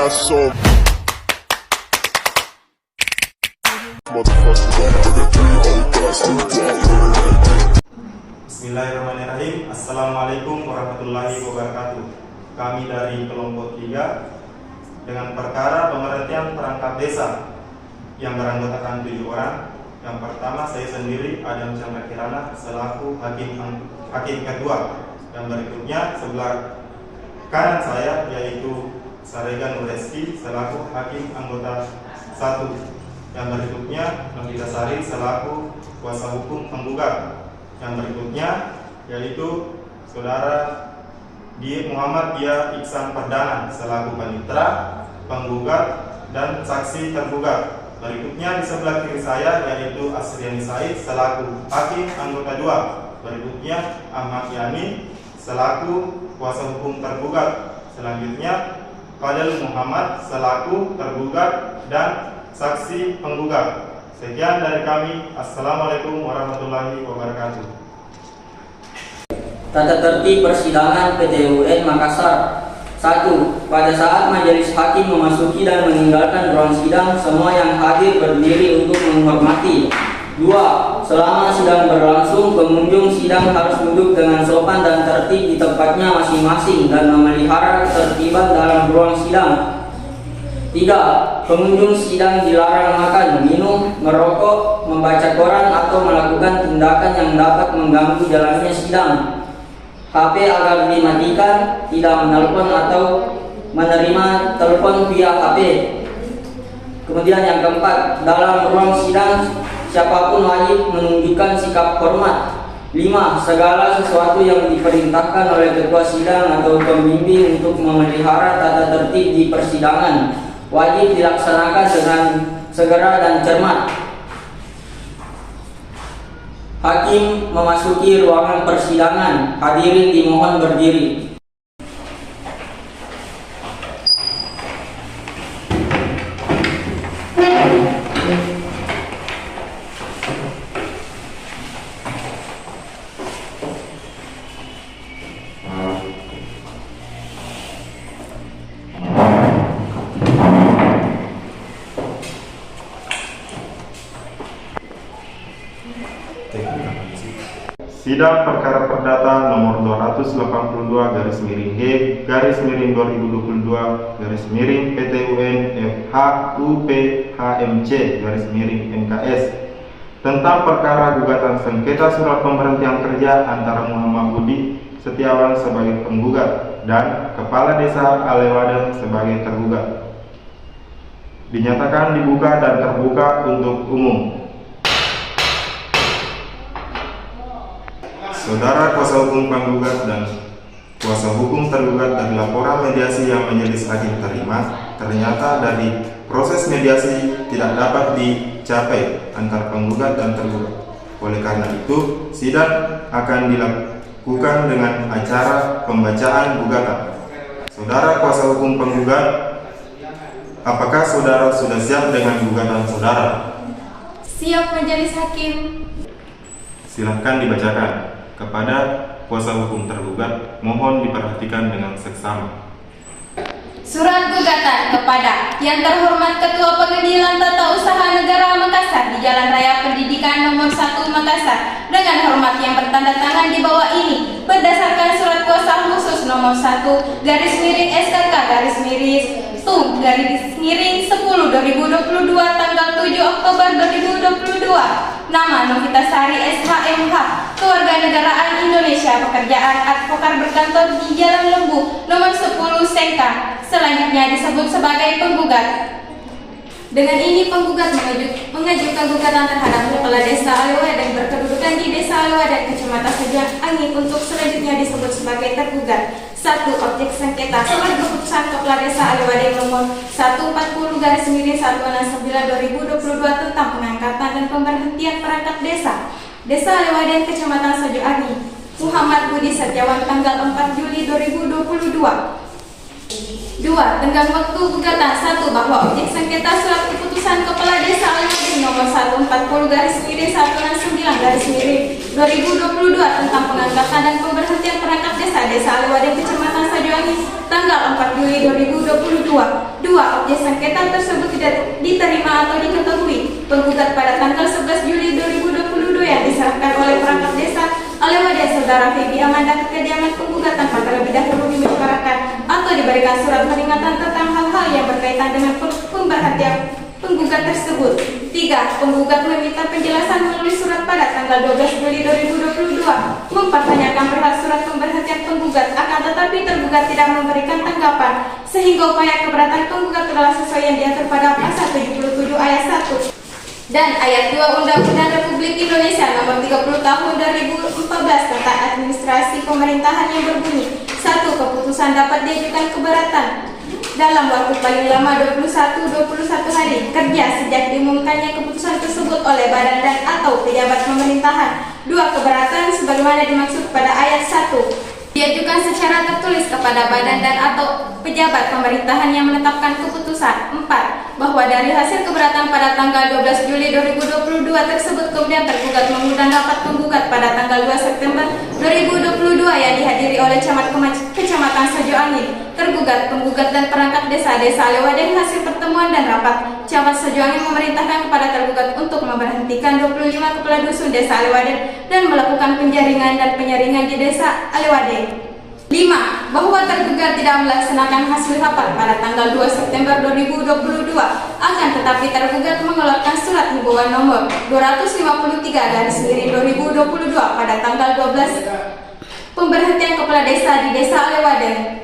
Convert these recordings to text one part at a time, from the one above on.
got some motherfuckers. Bismillahirrahmanirrahim. Assalamualaikum warahmatullahi wabarakatuh. Kami dari kelompok 3 dengan perkara pemberhentian perangkat desa yang beranggotakan 7 orang. Yang pertama saya sendiri, Adam Chandra Kirana, selaku hakim kedua. Yang berikutnya sebelah kanan saya yaitu Saregan Nureski selaku hakim anggota 1. Yang berikutnya Novita Sari selaku kuasa hukum penggugat. Yang berikutnya yaitu saudara Muhammad Dia Iksan Perdana selaku panitera, penggugat dan saksi tergugat. Berikutnya di sebelah kiri saya yaitu Asriani Said selaku hakim anggota 2. Berikutnya Ahmad Yani selaku kuasa hukum tergugat. Selanjutnya Fadil Muhammad selaku tergugat dan saksi penggugat. Sekian dari kami. Assalamualaikum warahmatullahi wabarakatuh. Tata tertib persidangan PTUN Makassar. 1. Pada saat majelis hakim memasuki dan meninggalkan ruang sidang, semua yang hadir berdiri untuk menghormati. 2. Selama sidang berlangsung, pengunjung sidang harus duduk dengan sopan dan tertib di tempatnya masing-masing dan memelihara ketertiban dalam ruang sidang. 3. Pengunjung sidang dilarang makan, minum, merokok, membaca koran atau melakukan tindakan yang dapat mengganggu jalannya sidang. HP agar dimatikan, tidak menelpon atau menerima telepon via HP. Kemudian yang keempat, dalam ruang sidang siapapun wajib menunjukkan sikap hormat. 5. Segala sesuatu yang diperintahkan oleh ketua sidang atau pembimbing untuk memelihara tata tertib di persidangan wajib dilaksanakan dengan segera dan cermat. Hakim memasuki ruangan persidangan. Hadirin dimohon berdiri. Sidang perkara perdata nomor 282/H/2022 PTUN FH-UP-HMC-MKS tentang perkara gugatan sengketa surat pemberhentian kerja antara Muhammad Budi Setiawan sebagai penggugat dan Kepala Desa Alewaden sebagai tergugat. Dinyatakan dibuka dan terbuka untuk umum. Saudara kuasa hukum penggugat dan kuasa hukum tergugat dari laporan mediasi yang majelis hakim terima, ternyata dari proses mediasi tidak dapat dicapai antar penggugat dan tergugat. Oleh karena itu, sidang akan dilakukan dengan acara pembacaan gugatan. Saudara kuasa hukum penggugat, apakah saudara sudah siap dengan gugatan saudara? Siap majelis hakim. Silakan dibacakan. Kepada kuasa hukum tergugat, mohon diperhatikan dengan seksama. Surat gugatan kepada Yang Terhormat Ketua Pengadilan Tata Usaha Negara Makassar di Jalan Raya Pendidikan Nomor 1 Makassar dengan hormat yang bertanda tangan di bawah ini berdasarkan surat kuasa khusus nomor 1-SKK-10/10/2022 tanggal 7 Oktober 2022. Nama Novita Sari SHMH, Kewarganegaraan Indonesia, pekerjaan advokat berkantor di Jalan Lembu nomor 10 Sengkang, selanjutnya disebut sebagai penggugat. Dengan ini penggugat mengajukan gugatan terhadap Kepala Desa Alewaden berkedudukan di Desa Alewaden, Kecamatan Sejak Angin untuk selanjutnya disebut sebagai tergugat. 1. Objek sengketa surat keputusan Kepala Desa Alewaden nomor 140/19/2022 tentang pengangkatan dan pemberhentian perangkat desa Desa Alewaden, Kecamatan Sejak Angin, Muhammad Budi Setiawan tanggal 4 Juli 2022. 2. Tenggang waktu gugatan. 1. Bahwa objek sengketa surat keputusan Kepala Desa Alewaden nomor 140/19/2022 tentang pengangkatan dan pemberhentian perangkat desa Desa Alewaden, Kecamatan Sajuangi, tanggal 4 Juli 2022. 2. Objek sengketa tersebut tidak diterima atau diketahui penggugat pada tanggal 11 Juli 2022 yang diserahkan oleh perangkat desa Alewade Saudara Febi Amanda ke kediaman penggugat tanpa terlebih dahulu dibicarakan atau diberikan surat peringatan tentang hal-hal yang berkaitan dengan pemberhentian penggugat tersebut. 3. Penggugat meminta penjelasan melalui surat pada tanggal 12 Juli 2022 mempertanyakan perihal surat pemberhentian penggugat, akan tetapi tergugat tidak memberikan tanggapan sehingga upaya keberatan penggugat adalah sesuai yang diatur pada pasal 77 ayat 1 dan ayat 2 Undang-Undang Republik Indonesia Nomor 30 Tahun 2014 tentang administrasi pemerintahan yang berbunyi: 1. Keputusan dapat diajukan keberatan dalam waktu paling lama 21 hari kerja sejak diumumkannya keputusan tersebut oleh badan dan atau pejabat pemerintahan. 2. Keberatan sebagaimana dimaksud pada ayat 1 diajukan secara tertulis kepada badan dan atau pejabat pemerintahan yang menetapkan keputusan. 4. Bahwa dari hasil keberatan pada tanggal 12 Juli 2022 tersebut kemudian tergugat mengundang rapat penggugat pada tanggal 2 September 2022 yang dihadiri oleh camat Kecamatan Sojo Angin, tergugat, penggugat dan perangkat desa Alewade. Hasil pertemuan dan rapat, camat Sojo Angin memerintahkan kepada tergugat untuk memberhentikan 25 kepala dusun desa Alewade dan melakukan penjaringan dan penyaringan di desa Alewade. 5. Bahwa tergugat tidak melaksanakan hasil rapat pada tanggal 2 September 2022, akan tetapi tergugat mengeluarkan surat himbauan nomor 253/2022 pada tanggal 12 pemberhentian kepala desa di desa Alewade.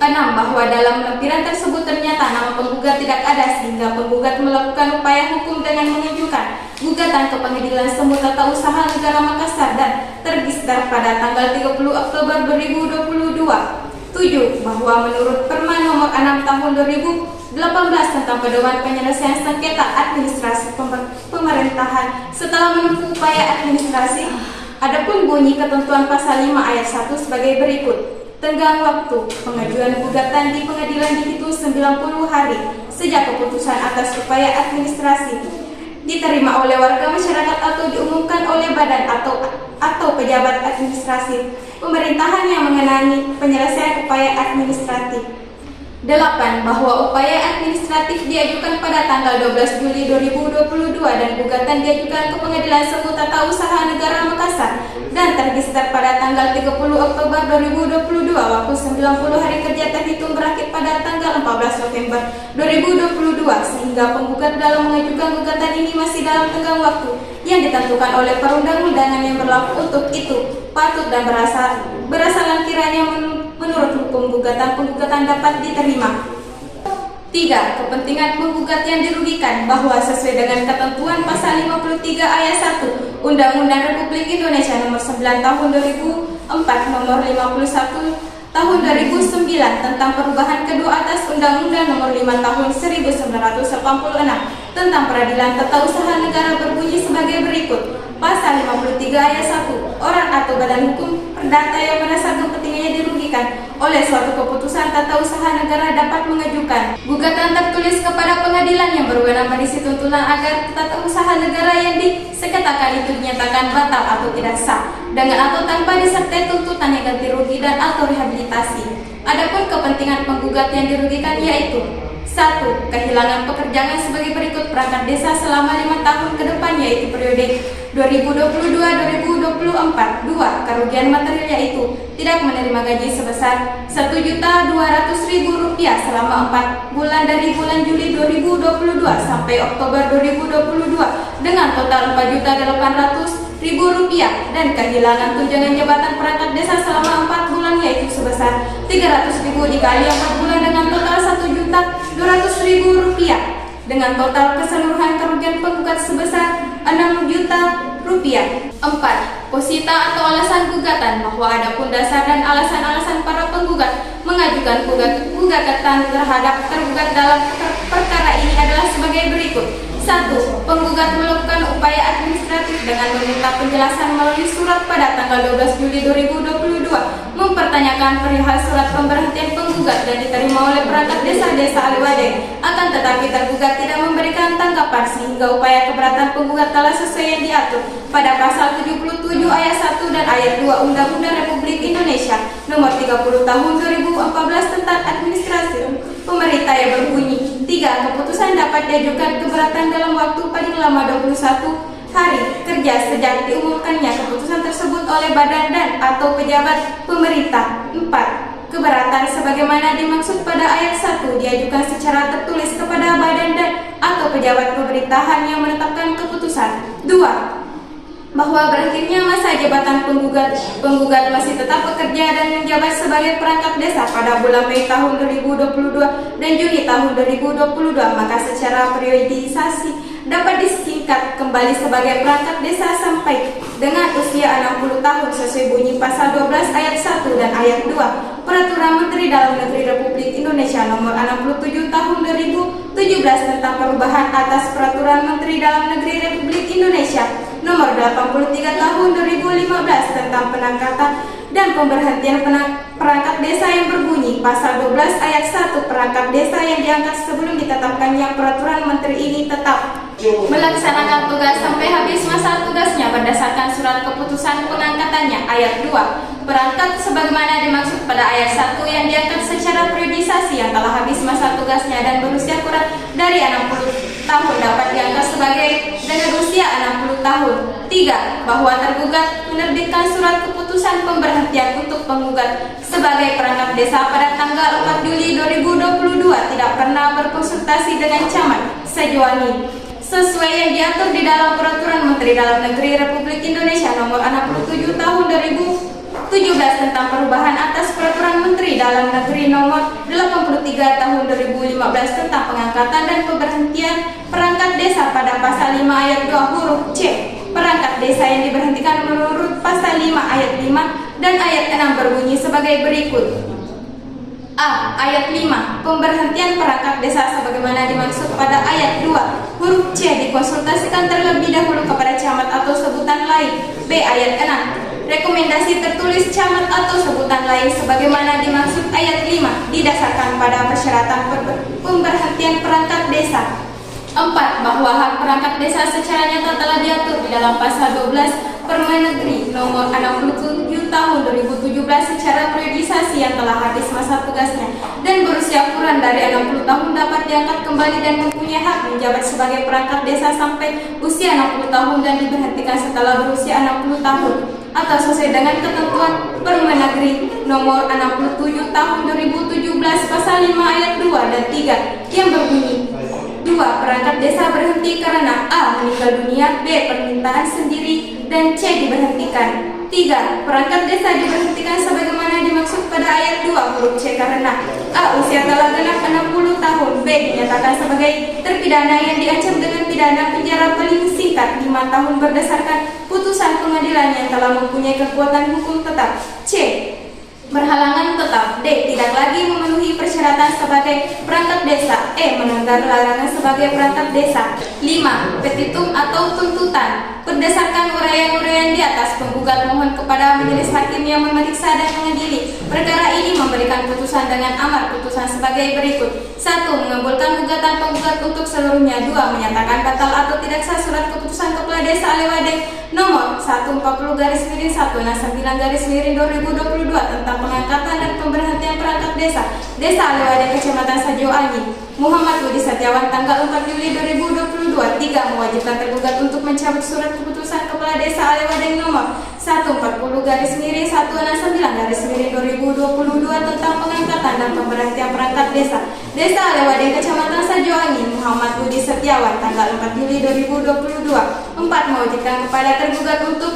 6. Bahwa dalam lampiran tersebut ternyata nama penggugat tidak ada sehingga penggugat melakukan upaya hukum dengan mengajukan gugatan ke Pengadilan Semu Tata Usaha Negara Makassar dan terregister pada tanggal 30 Oktober 2022. 7. Bahwa menurut Perma Nomor 6 Tahun 2018 tentang Pedoman Penyelesaian Sengketa Administrasi Pemerintahan setelah menempuh upaya administrasi, adapun bunyi ketentuan pasal 5 ayat 1 sebagai berikut. Tenggang waktu pengajuan gugatan di pengadilan dihitung 90 hari sejak keputusan atas upaya administrasi diterima oleh warga masyarakat atau diumumkan oleh badan atau pejabat administrasi pemerintahan yang mengenai penyelesaian upaya administratif. 8. Bahwa upaya administratif diajukan pada tanggal 12 Juli 2022 dan gugatan diajukan ke Pengadilan Semu Tata Usaha Negara Makassar dan terregister pada tanggal 30 Oktober 2022 waktu 90 hari kerja terhitung berakhir pada tanggal 14 November 2022 sehingga penggugat dalam mengajukan gugatan ini masih dalam tenggang waktu yang ditentukan oleh perundang-undangan yang berlaku untuk itu patut dan berdasarkan kiranya menurut hukum penggugat dapat diterima. 3. Kepentingan penggugat yang dirugikan bahwa sesuai dengan ketentuan pasal 53 ayat 1 Undang-Undang Republik Indonesia Nomor 9 Tahun 2004 Nomor 51 Tahun 2009 tentang perubahan kedua atas Undang-Undang Nomor 5 Tahun 1986 tentang Peradilan Tata Usaha Negara berbunyi sebagai berikut. Pasal 53 ayat 1. Orang atau badan hukum perdata yang merasa kepentingannya dirugikan oleh suatu keputusan tata usaha negara dapat mengajukan gugatan tertulis kepada pengadilan yang berwenang berisi tuntutan agar tata usaha negara yang disengketakan itu dinyatakan batal atau tidak sah dengan atau tanpa disertai tuntutan yang ganti rugi dan atau rehabilitasi. Adapun kepentingan penggugat yang dirugikan yaitu: 1. Kehilangan pekerjaan sebagai berikut perangkat desa selama 5 tahun ke depan yaitu periode 2022-2024. 2. Kerugian material yaitu tidak menerima gaji sebesar Rp1.200.000 selama 4 bulan dari bulan Juli 2022 sampai Oktober 2022 dengan total Rp4.800.000 dan kehilangan tunjangan jabatan perangkat desa selama 4 bulan yaitu sebesar Rp300.000 dikali 4 bulan dengan total Rp1.200.000 dengan total keseluruhan kerugian penggugat sebesar Rp6 juta. 4. Posita atau alasan gugatan bahwa adapun dasar dan alasan-alasan para penggugat mengajukan gugatan terhadap tergugat dalam perkara ini adalah sebagai berikut. 1. Penggugat melakukan upaya administratif dengan meminta penjelasan melalui surat pada tanggal 12 Juli 2022 mempertanyakan perihal surat pemberhentian penggugat dan diterima oleh perangkat desa Aliwade. Akan tetapi tergugat tidak memberikan tanggapan sehingga upaya keberatan penggugat telah sesuai yang diatur pada pasal 77 ayat 1 dan ayat 2 Undang-Undang Republik Indonesia Nomor 30 Tahun 2014 tentang administrasi pemerintah yang berbunyi 3. Keputusan dapat diajukan keberatan dalam waktu paling lama 21 hari kerja sejak diumumkannya keputusan tersebut oleh badan dan atau pejabat pemerintah. 4. Keberatan sebagaimana dimaksud pada ayat 1 diajukan secara tertulis kepada badan dan atau pejabat pemerintahan yang menetapkan keputusan. 2. Bahwa berhentinya masa jabatan penggugat masih tetap bekerja dan menjabat sebagai perangkat desa pada bulan Mei tahun 2022 dan Juni tahun 2022, maka secara periodisasi dapat disingkat kembali sebagai perangkat desa sampai dengan usia 60 tahun sesuai bunyi pasal 12 ayat 1 dan ayat 2 Peraturan Menteri Dalam Negeri Republik Indonesia Nomor 67 Tahun 2017 tentang perubahan atas Peraturan Menteri Dalam Negeri Republik Indonesia Nomor 83 Tahun 2015 tentang penangkatan dan pemberhentian perangkat desa yang berbunyi pasal 12 ayat 1 perangkat desa yang diangkat sebelum ditetapkannya peraturan menteri ini tetap melaksanakan tugas sampai habis masa tugasnya berdasarkan surat keputusan pengangkatannya. Ayat 2. Perangkat sebagaimana dimaksud pada ayat 1 yang diangkat secara periodisasi yang telah habis masa tugasnya dan berusia kurang dari 60 tahun dapat diangkat sebagai dengan usia 60 tahun. 3. Bahwa tergugat menerbitkan surat keputusan pemberhentian untuk penggugat sebagai perangkat desa pada tanggal 4 Juli 2022 tidak pernah berkonsultasi dengan camat sejuani sesuai yang diatur di dalam Peraturan Menteri Dalam Negeri Republik Indonesia Nomor 67 Tahun 2017 tentang perubahan atas Peraturan Menteri Dalam Negeri Nomor 83 Tahun 2015 tentang pengangkatan dan pemberhentian perangkat desa pada pasal 5 ayat 2 huruf C. Perangkat desa yang diberhentikan menurut pasal 5 ayat 5 dan ayat 6 berbunyi sebagai berikut. A. Ayat 5. Pemberhentian perangkat desa sebagaimana dimaksud pada ayat 2 huruf C dikonsultasikan terlebih dahulu kepada camat atau sebutan lain. B. Ayat 6. Rekomendasi tertulis camat atau sebutan lain sebagaimana dimaksud ayat 5 didasarkan pada persyaratan pemberhentian perangkat desa. 4. Bahwa hak perangkat desa secara nyata telah diatur di dalam pasal 12 Permendagri Nomor 67 Tahun 2017 secara periodisasi yang telah habis masa tugasnya dan berusia kurang dari 60 tahun dapat diangkat kembali dan mempunyai hak menjabat sebagai perangkat desa sampai usia 60 tahun dan diberhentikan setelah berusia 60 tahun atau sesuai dengan ketentuan Permendagri Nomor 67 Tahun 2017 Pasal 5 ayat 2 dan 3 yang berbunyi 2. Perangkat desa berhenti karena A. Meninggal dunia, B. Permintaan sendiri, dan C. Diberhentikan. 3. Perangkat desa diberhentikan sebagaimana dimaksud pada ayat 2 huruf C karena A. Usia telah genap 60 tahun, B. Dinyatakan sebagai terpidana yang diancam dengan pidana penjara paling singkat 5 tahun berdasarkan putusan pengadilan yang telah mempunyai kekuatan hukum tetap. C. Berhalangan tetap. D. Tidak lagi memenuhi persyaratan sebagai perangkat desa. E. Melanggar larangan sebagai perangkat desa. 5. Petitum atau tuntutan. Berdasarkan uraian-uraian di atas, penggugat mohon kepada majelis hakim yang memeriksa dan mengadili perkara ini memberikan putusan dengan amar putusan sebagai berikut. 1. Mengabulkan gugatan penggugat untuk seluruhnya. 2. Menyatakan batal atau tidak sah surat keputusan Kepala Desa Aliwade nomor 140/9/2022 tentang pengangkatan dan pemberhentian perangkat desa Aliwade Kecamatan Sajo Angin. Muhammad Budi Setiawan tanggal 4 Juli 2022. 3. Mewajibkan tergugat untuk mencabut surat keputusan Kepala Desa Aliwade nomor 140/9/2022 tentang pengangkatan dan pemberhentian perangkat desa Aliwade Kecamatan Sajo Angin. Muhammad Budi Setiawan tanggal 4 Juli 2022. 4. Mewajibkan kepada tergugat untuk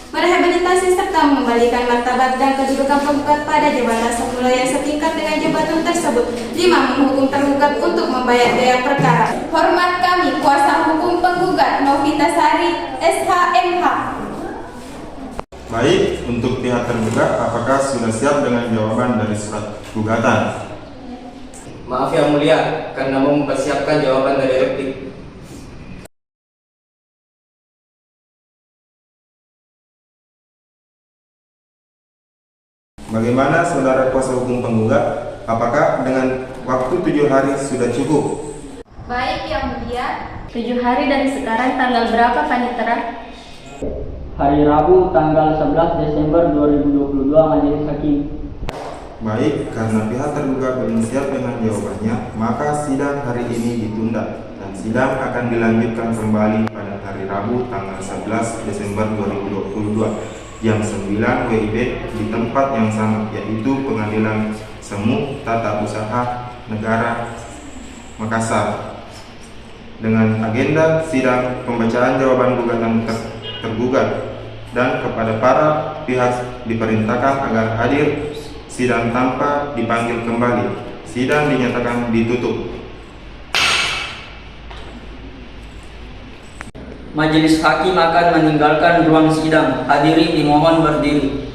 merehabilitasi serta mengembalikan martabat dan kedudukan penggugat pada jabatan semula yang setingkat dengan jabatan tersebut. 5. Menghukum tergugat untuk membayar biaya perkara. Hormat kami, kuasa hukum penggugat Novita Sari, SHMH. Baik, untuk pihak tergugat, apakah sudah siap dengan jawaban dari surat gugatan? Maaf yang mulia, karena mau mempersiapkan jawaban dari replik. Bagaimana saudara kuasa hukum penggugat? Apakah dengan waktu 7 hari sudah cukup? Baik Yang Mulia. 7 hari dari sekarang tanggal berapa Panitera? Hari Rabu tanggal 11 Desember 2022 Majelis Hakim. Baik, karena pihak tergugat belum siap dengan jawabannya, maka sidang hari ini ditunda dan sidang akan dilanjutkan kembali pada hari Rabu tanggal 11 Desember 2022 jam 9 WIB di tempat yang sama, yaitu Pengadilan Semu Tata Usaha Negara Makassar, dengan agenda sidang pembacaan jawaban gugatan tergugat, dan kepada para pihak diperintahkan agar hadir sidang tanpa dipanggil kembali. Sidang dinyatakan ditutup. Majelis Hakim akan meninggalkan ruang sidang. Hadirin dimohon berdiri.